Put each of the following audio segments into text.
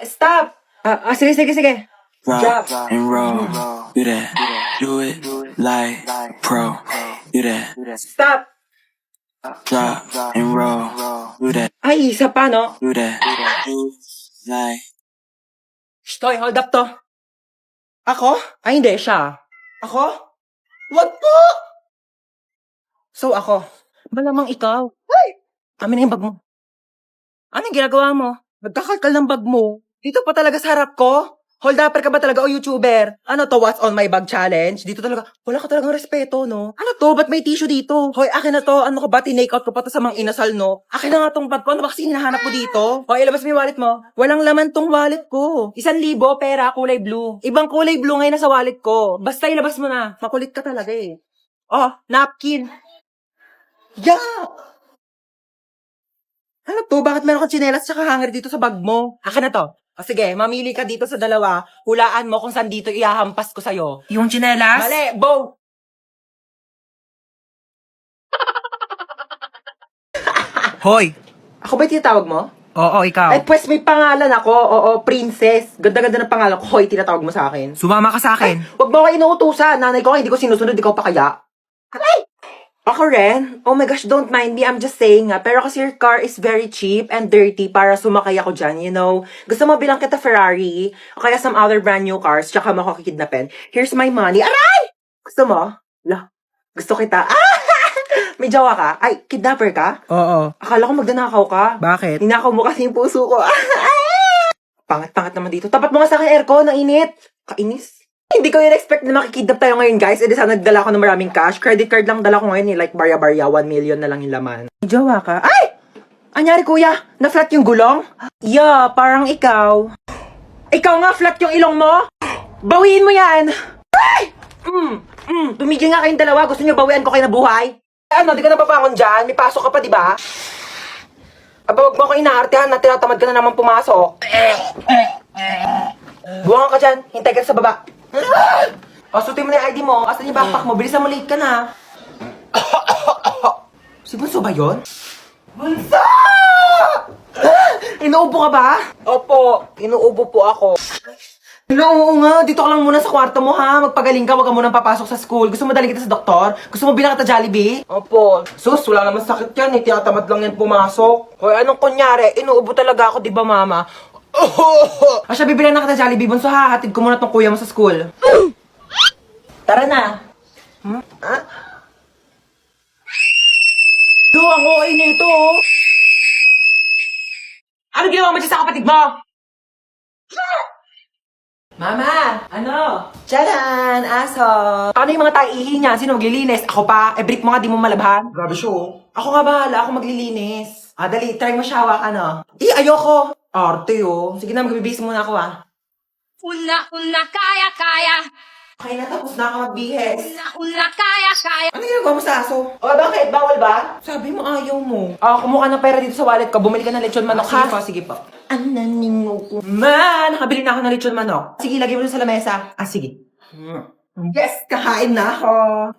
Stop! Sige, sige, sige. Rock and roll, do that, do it like pro, do that, Stop! drop and roll, do that, Ay, isa pa, no? do that, do like. Stoy, hold up to. Ako? Ay, hindi, siya. Ako? Wag po! So, ako. Malamang ikaw. Ay! Amin na yung bag mo. Anong ginagawa mo? Nagkakalkal ng bag mo. Dito pa talaga sa harap ko? Hold upper ka ba talaga o YouTuber? Ano to, what's on my bag challenge? Dito talaga, wala ka talagang respeto, no? Ano to, ba't may tissue dito? Hoy, akin na to, ano ka ba, tinake out ko pa to sa mga inasal, no? Akin na nga tong bag ko, ano ba kasi hinahanap mo dito? Hoy, ilabas mo yung wallet mo. Walang laman tong wallet ko. 1,000 pera, kulay blue. Ibang kulay blue ngayon na sa wallet ko. Basta ilabas mo na. Makulit ka talaga eh. Oh, napkin. Yeah! Ano to? Bakit meron kang tsinelas tsaka hanger dito sa bag mo? Akin na to. O sige, mamili ka dito sa dalawa. Hulaan mo kung saan dito ihahampas ko sa'yo. Yung tsinelas? Mali! Bow! Hoy! Ako ba yung tinatawag mo? Oo, ikaw. Ay, pues may pangalan ako. Oo, princess. Ganda-ganda ng pangalan ko. Hoy, tinatawag mo sa akin. Sumama ka sa akin. Huwag mo ako inuutusan. Nanay ko, hindi ko sinusunod. Ikaw pa kaya? Aray! Ako rin? Oh my gosh, don't mind me. I'm just saying nga. Pero kasi your car is very cheap and dirty para sumakay ako dyan, you know. Gusto mo bilang kita Ferrari o kaya some other brand new cars tsaka mo ako kikidnapin. Here's my money. Aray! Gusto mo? La, gusto kita. Ah! May jawa ka? Ay, kidnapper ka? Oo. Akala ko magdanakaw ka. Bakit? Ninakaw mo kasi yung puso ko. Pangat-pangat naman dito. Tapat mo nga sa akin aircon, ang init. Kainis. Hindi ko yun expect na makikidnap tayo ngayon, guys. Eh, di sana nagdala ko ng maraming cash. Credit card lang dala ko ngayon, eh. Like, barya-barya, 1 million na lang yung laman. May jawa ka? Ay! Anyari, kuya? Na-flat yung gulong? Yeah, parang ikaw. Ikaw nga, flat yung ilong mo? Bawiin mo yan! Ay! Tumigil nga kayong dalawa. Gusto niyo bawian ko kayo na buhay? Ano, di ka napapangon dyan? May pasok ka pa, di ba? Aba, wag mo ako inaartehan na tinatamad ka na naman pumasok. Buwangan ka dyan. Hintay ka sa baba. O, sutin mo na yung ID mo. Asan yung backpack mo? Bilisan mo, late ka na. Si Bunso ba yun? Bunso! Inuubo ka ba? Opo, inuubo po ako. Oo nga, dito ka lang muna sa kwarto mo ha. Magpagaling ka, wag ka munang papasok sa school. Gusto mo daling kita sa doktor? Gusto mo bilang kita Jollibee? Opo. Sus, wala naman sakit yan. Tinatamad lang yan pumasok. Hoy, anong kunyari? Inuubo talaga ako, di ba mama? Siya, bibilang na kita Jollibee. Bunso ha, hatid ko muna tong kuya mo sa school. Tara na. Do, ang okay nito oh. Ano ginawa mo dyan sa kapatid mo? Mama! Ano? Tcharan! Aso! Ano yung mga taihi niya? Sino maglilinis? Ako pa? Brief mo nga, di mo malabhan? Grabe siya oh. Ako nga bahala, ako maglilinis. Dali, try mo siya hawak, ano? Ayoko! Arte oh. Sige na, magbibihis muna ako Una, kaya. Okay na, tapos na ako magbihis. Una, kaya. Ano ginagawa mo sa aso? Bakit? Bawal ba? Sabi mo ayaw mo. Kumuha ng pera dito sa wallet ko. Bumili ka ng lechon manok, ha? Sige po. Ananingo ko. Man, nakabili na ako ng lechon manok. Sige, lagay mo dun sa lamesa. Sige. Yes, kakain na ako.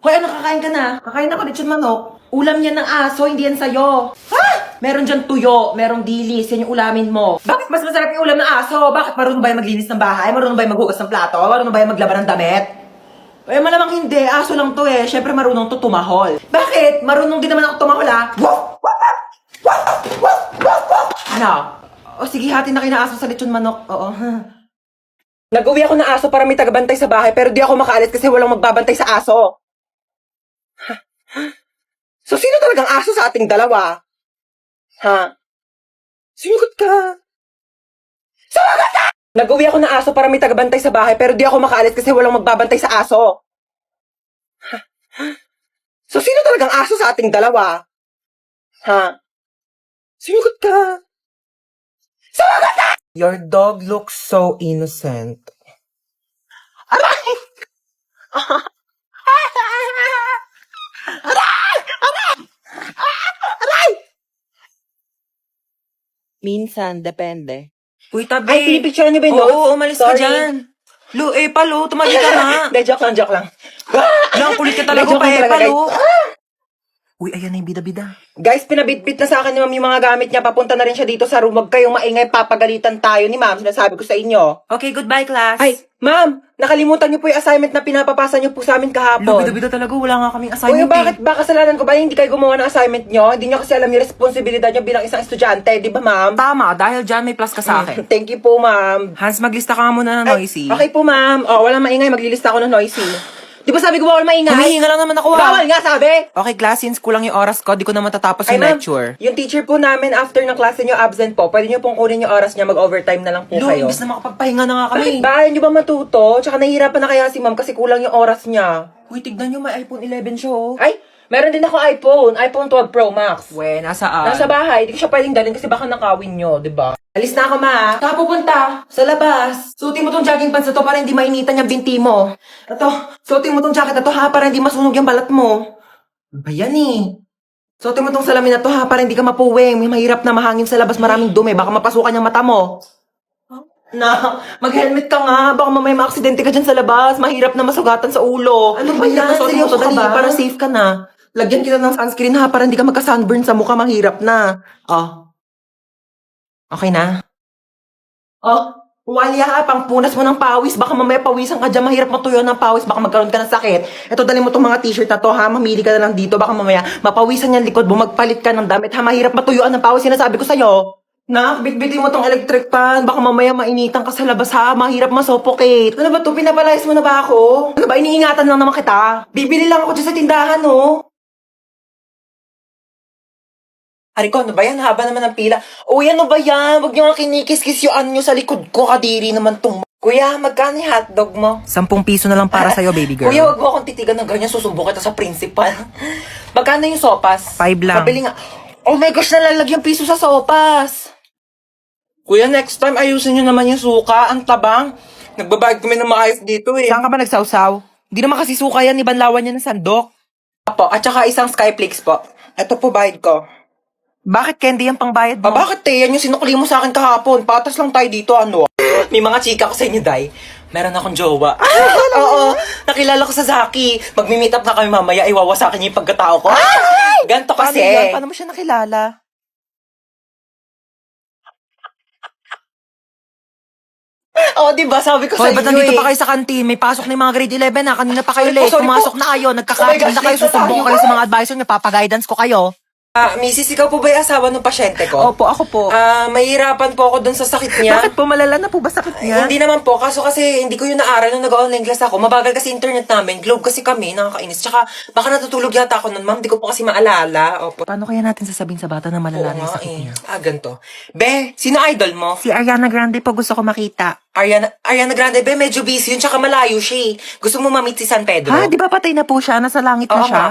Hoy, ano kakain ka na? Kakain ako lechon manok. Ulam yan ng aso, hindi yan sa'yo. Ha? Meron dyan tuyo, merong dilis, yan yung ulamin mo. Bakit mas masarap yung ulam ng aso? Bakit marunong ba yung maglinis ng bahay? Marunong ba yung maghugas ng plato? Marunong ba yung maglaban ng damit? Malamang hindi. Aso lang to eh. Siyempre marunong to tumahol. Bakit? Marunong din naman ako tumahol ah. Ano? O sige, hati na kayo na aso sa lechon manok. Oo. Nag-uwi ako ng aso para may tagabantay sa bahay pero di ako makaalis kasi walang magbabantay sa aso. So sino talagang aso sa ating dalawa? Ha? Sinigot ka. Sumagot ka! Nag-uwi ako ng aso para may tagabantay sa bahay pero di ako makaalis kasi walang magbabantay sa aso. So sino talagang aso sa ating dalawa? Ha? Sinigot ka. Sumagot ka! Your dog looks so innocent. Aray! Aray! Aray! Aray! Minsan, depende. Uy, tabi. Ay, pinipicture niyo ba yung Oo, notes? umalis ka Sorry. dyan. Lo, palo, tumali ka na. Hindi, joke lang. Lang, kulit ka talaga, Joke lang talaga, palo. guys. Uy, ayan na yung bida-bida. Guys, pinabitbit na sa akin ni ma'am yung mga gamit niya. Papunta na rin siya dito sa room. Huwag kayong maingay, papagalitan tayo ni ma'am. Sinasabi ko sa inyo. Okay, goodbye, class. Ay, ma'am, nakalimutan niyo po yung assignment na pinapapasa niyo po sa amin Lo, kahapon. bida-bida talaga. Wala nga kaming Uy, assignment bakit ba kasalanan ko ba hindi kayo gumawa ng assignment niyo? Hindi niyo kasi alam yung responsibilidad niyo bilang isang estudyante, di ba ma'am? Tama, dahil dyan may plus ka sa akin. Thank you po, ma'am. Hans, maglista ka nga muna ng Ay, noisy. okay po, ma'am. Oh, walang maingay, maglilista ako ng noisy. Di ba sabi ko bawal maingay? Humihinga lang naman ako, ha? Bawal nga, sabi! Okay, class, since kulang yung oras ko, di ko na matatapos Ay, yung ma'am, lecture. yung teacher po namin after ng klase niyo absent po, pwede niyo pong kunin yung oras niya, mag-overtime na lang po Lo, kayo. imbis na makapagpahinga na nga kami. Bakit ba? Ayaw niyo ba matuto? Tsaka nahihirapan na kaya si ma'am kasi kulang yung oras niya. Uy, tignan nyo, may iPhone 11 siya, oh. Ay, meron din ako iPhone 12 Pro Max. We, nasaan? Nasa bahay, hindi ko siya pwedeng dalhin kasi baka nakawin nyo, di ba? Alis na ako, ma. Saka pupunta? Sa labas. Suotin mo tong jogging pants na to para hindi mainitan yung binti mo. Ito, suotin mo tong jacket na to ha para hindi masunog yung balat mo. Ba yan eh. Suotin mo tong salamin na to ha para hindi ka mapuwing. May mahirap na mahangin sa labas, maraming dumi. Baka mapasukan yung mata mo. Na, mag-helmet ka nga. Baka mamaya ma-aksidente ka dyan sa labas. Mahirap na masugatan sa ulo. Ano ba yan? Seryoso ka ba? Para safe ka na. Lagyan kita ng sunscreen ha para hindi ka magka-sunburn sa mukha. Mahirap na. Oh. Okay na? Oh, Walia ha, pangpunas mo ng pawis. Baka mamaya pawisan ka dyan. Mahirap matuyo ng pawis. Baka magkaroon ka ng sakit. Ito, dali mo tong mga t-shirt na to ha. Mamili ka na lang dito. Baka mamaya mapawisan yung likod mo. Magpalit ka ng damit ha. Mahirap matuyuan ng pawis. Sinasabi ko sa'yo. Na, bitbitin mo tong electric fan. Baka mamaya mainitan ka sa labas ha. Mahirap ma-suffocate. Ano ba to? Pinapalayas mo na ba ako? Ano ba? Iniingatan lang naman kita. Bibili lang ako dyan sa tindahan, no? Ariko, ano ba yan? Haba naman ng pila. Uy, ano ba yan? Huwag niyo nga kinikis-kis yung ano nyo sa likod ko. Kadiri naman tong... Kuya, magkano yung hotdog mo? 10 piso na lang para sa'yo, baby girl. Kuya, wag mo akong titigan ng ganyan. Susumbong kita sa principal. Magkano yung sopas? 5 lang. Pabili nga. Oh my gosh, nalalagyan piso sa sopas. Kuya, next time ayusin nyo naman yung suka. Ang tabang. Nagbabayad kami ng maayos dito eh. Saan ka ba nagsawsaw? Hindi naman kasi suka yan, ibanlawan niya ng sandok. Po, at saka isang Skyflakes po. Ito po bayad ko. Bakit candy yung pangbayad mo? Bakit yan yung sinukli mo sa akin kahapon? Patas lang tayo dito, ano? May mga chika ko sa inyo, Day. Meron akong jowa. Oo, nakilala ko sa Zaki. Magmi-meet up na kami mamaya, iwawasakin niya yung pagkatao ko. Ganto Paano kasi. yan? Paano mo siya nakilala? Oo, diba? Sabi ko sa Hoy, inyo ba't nandito eh. pa kayo sa kantin? May pasok na yung mga grade 11 na. Kanina pa kayo Sorry po, late. sorry Pumasok po. na kayo. Oh my Nagkakaroon gosh, na kayo. late na Susumbong tayo. kayo sa mga advisor niyo. Papaguidance ko kayo. Mrs., ikaw po ba yung asawa ng pasyente ko? Opo, ako po. Mahirapan po ako dun sa sakit niya. Bakit po? Malala na po ba sakit niya? Hindi naman po, kaso kasi hindi ko yun naaral nung nag-online class ako. Mabagal kasi internet namin. Globe kasi kami, nakakainis. Tsaka baka natutulog yata ako nun, ma'am. Di ko po kasi maalala. Opo. Paano kaya natin sasabihin sa bata na Oo malala na yung nga sakit niya? ganito. Be, sino idol mo? Si Ariana Grande po gusto ko makita. Ariana Grande, be, medyo busy yun, tsaka malayo siya eh. Gusto mo ma-meet si San Pedro? Ha? Di ba patay na po siya? Nasa langit na Oo siya? nga.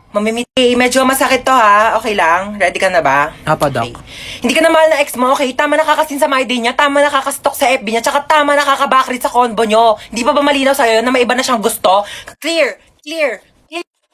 Mamimit. Medyo masakit to ha. Okay lang? Ready ka na ba? Apo, Doc. Okay. Hindi ka na mahal na ex mo, okay? Tama nakakasin sa my day niya, tama nakakastok sa FB niya, tsaka tama nakakabakrit sa convo nyo. Hindi pa ba malinaw sa'yo na may iba na siyang gusto? Clear!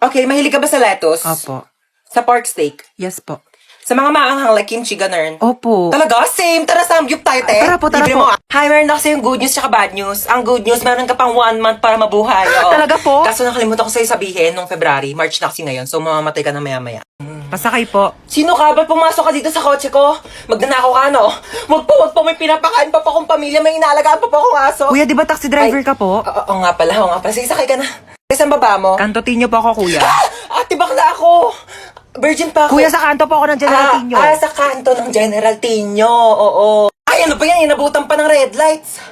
Okay, mahilig ka ba sa lettuce? Opo. Sa pork steak? Yes po. Sa mga maanghang like kimchi, ganun? Opo. Talaga? Same! Tara, samgyup tayo, te! Tara po, tara Libre po. mo. Hi, meron ako sa'yo yung good news tsaka bad news. Ang good news, meron ka pang 1 month para mabuhay. Oo. Talaga po? Kaso nakalimutan ko sa'yo sabihin nung February, March na kasi ngayon, so mamamatay ka na maya-maya. Pasakay po. Sino ka? Ba't pumasok ka dito sa kotse ko? Magnanakaw ka, no? Wag po, may pinapakain pa akong pamilya, may inaalagaan pa akong aso. Kuya, di ba taxi driver ka po? Oo nga pala. Sige, sakay ka na. Saan baba mo? Kantotin niyo po ako, kuya. Ate, bakla ako. Virgin pa ako. Kuya, sa kanto po ako ng General Tinyo. Sa kanto ng General Tinyo, oo. Ay, ano ba yan? Inabutan pa ng red lights.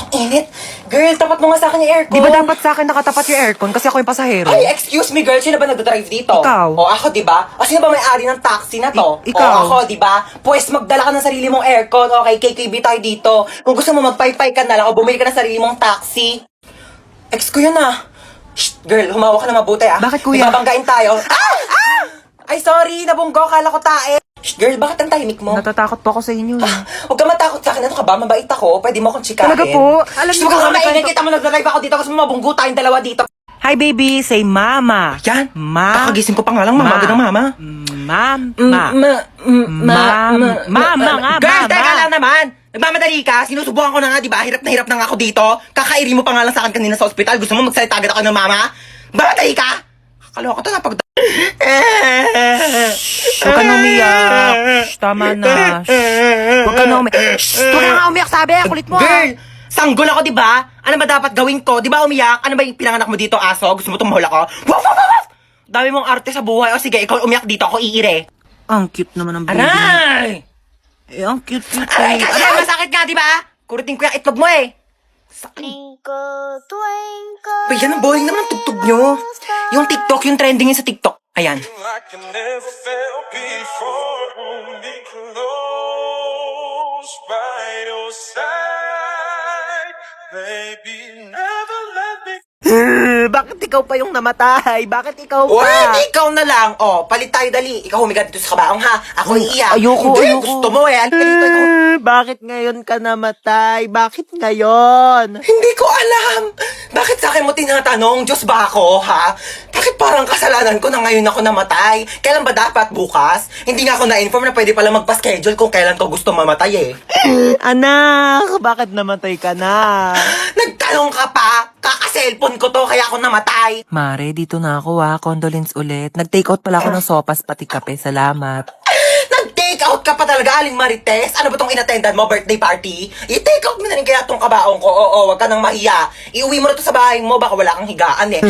Ang init. Girl, tapat mo nga sa akin yung aircon. Di ba dapat sa akin nakatapat yung aircon kasi ako yung pasahero? Ay, excuse me, girl. Sino ba nagdadrive dito? Ikaw. O, ako, di ba? O, sino ba may-ari ng taxi na to? Ikaw. O, ako, di ba? Pues, magdala ka ng sarili mong aircon. Okay, KKB tayo dito. Kung gusto mo, magpaypay ka na lang o bumili ka ng sarili mong taxi. Ex ko yun, ah. Shh, girl, humawak ka na mabuti, ah. Bakit, kuya? Ibabanggain tayo. Ay, sorry, nabunggo. Kala ko tae. Shh, girl, bakit ang tahimik mo? Natatakot po ako sa inyo. Huwag ka matakot sa akin. Ano ka ba? Mabait ako. Pwede mo akong chikahin. Talaga po? Alam Shh, niyo huwag ba ka kami maingay. kwento- Kita mo nagdadrive ako dito. Gusto mo mabunggo tayong dalawa dito. Hi, baby. Say mama. Yan. Ma. Kakagising ko pa nga lang. Mama, ng mama. Mama nga, Girl, mama. teka lang naman. Nagmamadali ka. Sinusubukan ko na nga, di ba? Hirap na nga ako dito. Kakairi mo pa nga lang sa akin kanina sa ospital. Gusto mo magsalita agad ako ng mama? Mamadali ka? Kaloka to napag... Huwag ka na umiyak. Shh, tama na. Shh. Huwag ka na umiyak. Shh, huwag ka nga umiyak, sabi. Kulit mo, Girl! Sanggol ako, di ba? Ano ba dapat gawin ko? Di ba umiyak? Ano ba yung pinanganak mo dito, aso? Gusto mo tumahol ako? Waf, waf, waf, waf! Dami mong arte sa buhay. O sige, ikaw umiyak dito. Ako iire. Ang cute naman ng baby. Aray! Eh, ang cute. Aray, kasi masakit nga, di ba? Kurutin ko yung itlog mo eh. Twinkle, twinkle. Ba, yan ang boring naman ang tugtog nyo. Yung TikTok, yung trending yun sa TikTok. Ayan. I can never felt before. Hold me close by your side, baby. Never let me. Bakit ikaw pa yung namatay? Bakit ikaw O, pa? hindi ikaw na lang. O, palit tayo dali. Ikaw humiga dito sa kabaong ha. Ako iiyak. ayoko, Hindi, ayoko. gusto mo eh. Halika dito, ikaw. Bakit ngayon ka namatay? Bakit ngayon? Hindi ko alam. Bakit sa akin mo tinatanong? Diyos ba ako, ha? Bakit parang kasalanan ko na ngayon ako namatay? Kailan ba dapat? Bukas? Hindi nga ako na-inform na pwede pala magpa-schedule kung kailan ko gusto mamatay eh. Anak, bakit namatay ka na? Nagtanong ka pa? Kaka-cellphone ko to kaya ako namatay. Mare, dito na ako ha. Condolence ulit. Nag-take out pala ako ng sopas pati kape. Salamat. Nag-take out ka pa talaga, Aling Marites? Ano ba tong inattendan mo, birthday party? I-take out mo na rin kaya tong kabaong ko. Oo, wag ka nang mahiya. Iuwi mo na to sa bahay mo, baka wala kang higaan eh.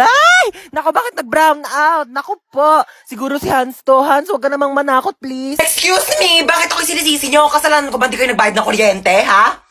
Ay! Naku, bakit nag-brown out? Naku po. Siguro si Hans to. Hans, huwag ka namang manakot, please. Excuse me, bakit ako sinisisi nyo? Kasalanan ko ba hindi kayo nagbayad ng kuryente, ha?